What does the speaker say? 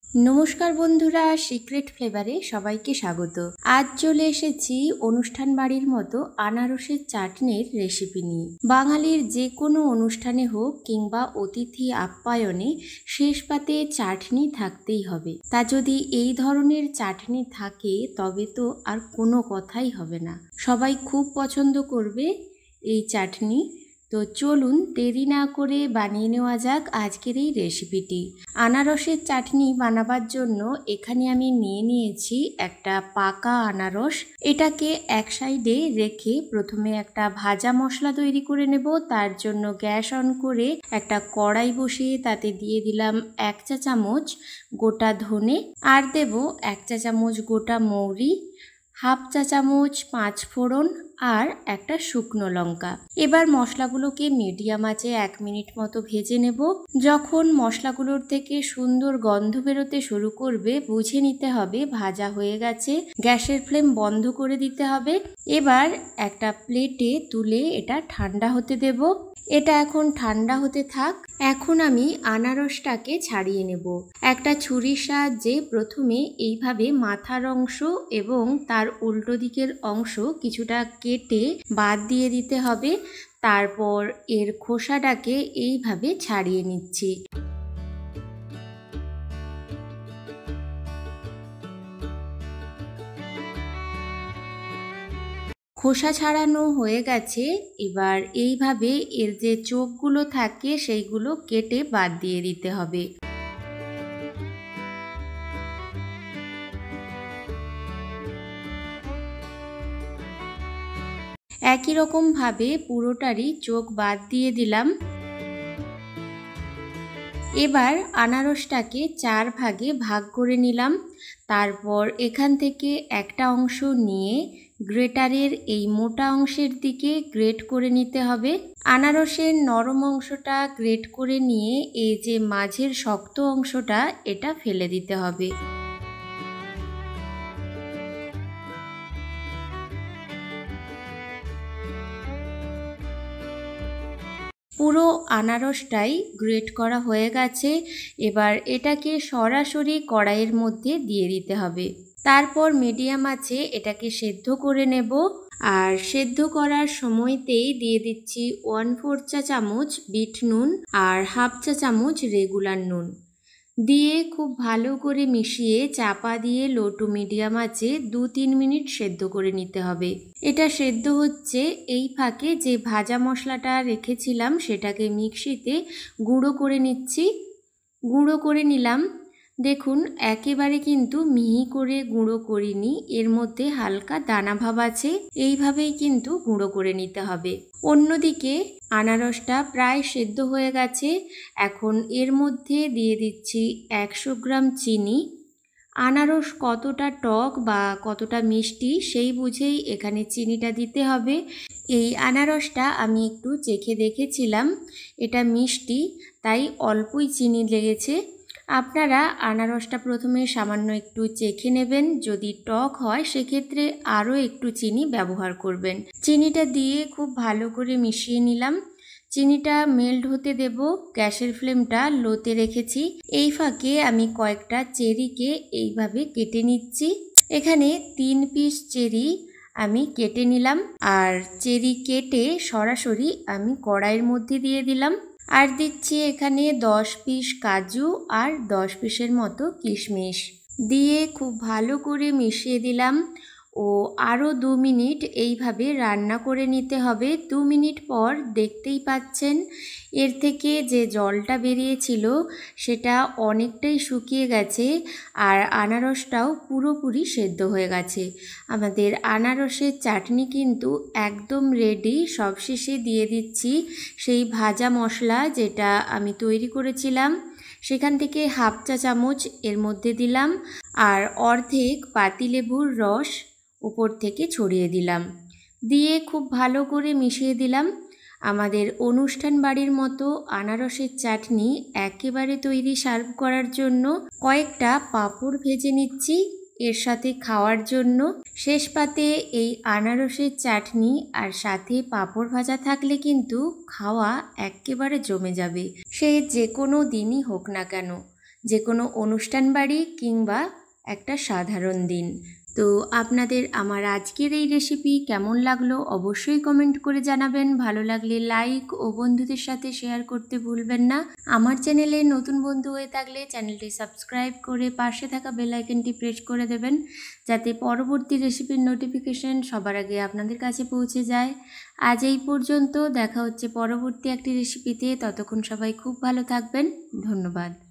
নমস্কার বন্ধুরা, সিক্রেট ফ্লেভারে সবাইকে স্বাগত। আজ চলে এসেছি অনুষ্ঠান বাড়ির মতো আনারসের চাটনির রেসিপি নিয়ে। বাঙালির যে কোনো অনুষ্ঠানে হোক কিংবা অতিথি আপ্যায়নে শেষ পাতে চাটনি থাকতেই হবে। তা যদি এই ধরনের চাটনি থাকে তবে তো আর কোনো কথাই হবে না, সবাই খুব পছন্দ করবে এই চাটনি। তো চলুন দেরি না করে বানিয়ে নেওয়া যাক আজকের এই রেসিপিটি। আনারসের চাটনি বানাবার জন্য এখানে আমি নিয়ে নিয়েছি একটা পাকা আনারস। এটাকে এক সাইডে রেখে প্রথমে একটা ভাজা মশলা তৈরি করে নেব। তার জন্য গ্যাস অন করে একটা কড়াই বসিয়ে তাতে দিয়ে দিলাম 1 চা চামচ গোটা ধনে, আর দেব 1 চা চামচ গোটা মৌরি, 1/2 চা চামচ 5 ফোড়ন আর একটা শুকনো লঙ্কা। এবার মশলাগুলোকে মিডিয়াম আঁচে 1 মিনিট মতো ভেজে নেব। যখন মশলাগুলোর থেকে সুন্দর গন্ধ বেরোতে শুরু করবে বুঝে নিতে হবে ভাজা হয়ে গেছে, গ্যাসের ফ্লেম বন্ধ করে দিতে হবে। এবার একটা প্লেটে তুলে এটা ঠান্ডা হতে দেব। এটা এখন ঠান্ডা হতে থাক। এখন আমি আনারসটাকে ছাড়িয়ে নেব। একটা ছুরির সাহায্যে প্রথমে এইভাবে মাথার অংশ এবং তার উল্টো দিকের অংশ কিছুটা কেটে বাদ দিয়ে দিতে হবে। তারপর এর খোসাটাকে এইভাবে ছাড়িয়ে নিচ্ছি। খোসা ছাড়ানো হয়ে গেছে। এবার এইভাবে এর যে চোখগুলো থাকে সেইগুলো কেটে বাদ দিয়ে দিতে হবে। একই রকমভাবে পুরোটারই চোখ বাদ দিয়ে দিলাম। এবার আনারসটাকে 4 ভাগে ভাগ করে নিলাম। তারপর এখান থেকে একটা অংশ নিয়ে গ্রেটারের এই মোটা অংশের দিকে গ্রেট করে নিতে হবে। আনারসের নরম অংশটা গ্রেট করে নিয়ে এই যে মাঝের শক্ত অংশটা এটা ফেলে দিতে হবে। পুরো আনারসটাই গ্রেট করা হয়ে গেছে। এবার এটাকে সরাসরি কড়াইয়ের মধ্যে দিয়ে দিতে হবে। তারপর মিডিয়াম আঁচে এটাকে সেদ্ধ করে নেব। আর সেদ্ধ করার সময়তেই দিয়ে দিচ্ছি 1/4 চা চামচ বিট নুন আর 1/2 চা চামচ রেগুলার নুন দিয়ে খুব ভালো করে মিশিয়ে চাপা দিয়ে লো টু মিডিয়াম আঁচে 2-3 মিনিট সেদ্ধ করে নিতে হবে। এটা সেদ্ধ হচ্ছে, এই ফাঁকে যে ভাজা মশলাটা রেখেছিলাম সেটাকে মিক্সিতে গুঁড়ো করে নিচ্ছি। গুঁড়ো করে নিলাম। দেখুন একেবারে কিন্তু মিহি করে গুঁড়ো করিনি, এর মধ্যে হালকা দানা ভাব আছে। এইভাবেই কিন্তু গুঁড়ো করে নিতে হবে। অন্যদিকে আনারসটা প্রায় সেদ্ধ হয়ে গেছে। এখন এর মধ্যে দিয়ে দিচ্ছি 100 গ্রাম চিনি। আনারস কতটা টক বা কতটা মিষ্টি সেই বুঝেই এখানে চিনিটা দিতে হবে। এই আনারসটা আমি একটু চেখে দেখেছিলাম, এটা মিষ্টি, তাই অল্পই চিনি লেগেছে। আপনারা আনারসটা প্রথমে সামান্য একটু চেখে নেবেন, যদি টক হয় সেক্ষেত্রে আরও একটু চিনি ব্যবহার করবেন। চিনিটা দিয়ে খুব ভালো করে মিশিয়ে নিলাম। চিনিটা মেল্ট হতে দেব। গ্যাসের ফ্লেমটা লোতে রেখেছি। এই ফাঁকে আমি কয়েকটা চেরিকে এইভাবে কেটে নিচ্ছি। এখানে 3 পিস চেরি আমি কেটে নিলাম। আর চেরি কেটে সরাসরি আমি কড়াইয়ের মধ্যে দিয়ে দিলাম। আর দিচ্ছি এখানে 10 পিস কাজু আর 10 পিসের মতো কিশমিশ দিয়ে খুব ভালো করে মিশিয়ে দিলাম। ও আরও 2 মিনিট এইভাবে রান্না করে নিতে হবে। 2 মিনিট পর দেখতেই পাচ্ছেন এর থেকে যে জলটা বেরিয়েছিল সেটা অনেকটাই শুকিয়ে গেছে আর আনারসটাও পুরোপুরি সেদ্ধ হয়ে গেছে। আমাদের আনারসের চাটনি কিন্তু একদম রেডি। সবশেষে দিয়ে দিচ্ছি সেই ভাজা মশলা যেটা আমি তৈরি করেছিলাম, সেখান থেকে 1/2 চা চামচ এর মধ্যে দিলাম আর অর্ধেক পাতিলেবুর রস উপর থেকে ছড়িয়ে দিলাম। দিয়ে খুব ভালো করে মিশিয়ে দিলাম। আমাদের অনুষ্ঠান বাড়ির মতো আনারসের চাটনি একেবারে তৈরি। সার্ভ করার জন্য কয়েকটা পাঁপড় ভেজে নিচ্ছি এর সাথে খাওয়ার জন্য। শেষ পাতে এই আনারসের চাটনি আর সাথে পাঁপড় ভাজা থাকলে কিন্তু খাওয়া একেবারে জমে যাবে, সে যে কোনো দিনই হোক না কেন। যে কোনো অনুষ্ঠান বাড়ি কিংবা একটা সাধারণ দিন। তো আপনাদের আমার আজকের এই রেসিপি কেমন লাগলো অবশ্যই কমেন্ট করে জানাবেন। ভালো লাগলে লাইক ও বন্ধুদের সাথে শেয়ার করতে ভুলবেন না। আমার চ্যানেলে নতুন বন্ধু হয়ে থাকলে চ্যানেলটি সাবস্ক্রাইব করে পাশে থাকা বেল আইকনটি প্রেস করে দেবেন, যাতে পরবর্তী রেসিপির নোটিফিকেশন সবার আগে আপনাদের কাছে পৌঁছে যায়। আজ এই পর্যন্ত, দেখা হচ্ছে পরবর্তী একটি রেসিপিতে। ততক্ষণ সবাই খুব ভালো থাকবেন। ধন্যবাদ।